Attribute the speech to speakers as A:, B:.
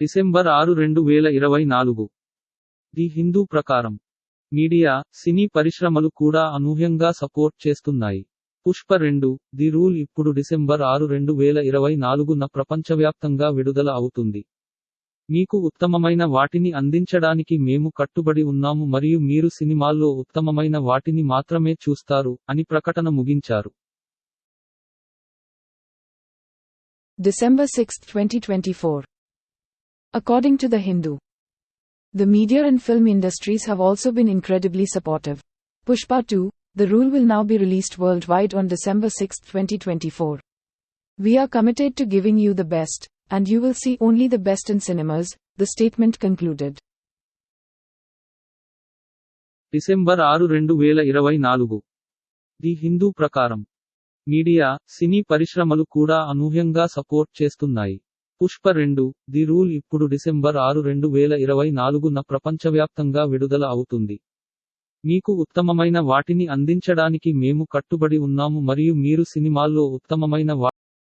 A: December 6, 2024. The Hindu ప్రకారం media, సినీ పరిశ్రమలు కూడా అనూహ్యంగా సపోర్ట్ చేస్తున్నాయి. పుష్ప 2, ది రూల్ ఇప్పుడు డిసెంబర్ 6, 2024న ప్రపంచవ్యాప్తంగా విడుదల అవుతుంది. మీకు ఉత్తమమైన వాటిని అందించడానికి మేము కట్టుబడి ఉన్నాము మరియు మీరు సినిమాల్లో ఉత్తమమైన వాటిని మాత్రమే చూస్తారు అని ప్రకటన ముగించారు.
B: December 6, 2024. According to The Hindu, the media and film industries have also been incredibly supportive. Pushpa 2, The Rule will now be released worldwide on December 6, 2024. We are committed to giving you the best, and you will see only the best in cinemas, the statement concluded.
A: December 6, 2024. The Hindu ప్రకారం media, సినీ పరిశ్రమలు కూడా అనూహ్యంగా support చేస్తున్నాయి. Pushpa 2, the rule ఇప్పుడు December 6, 2024న ప్రపంచవ్యాప్తంగా విడుదల అవుతుంది. మీకు ఉత్తమమైన వాటిని అందించడానికి మేము కట్టుబడి ఉన్నాము మరియు మీరు సినిమాల్లో ఉత్తమమైన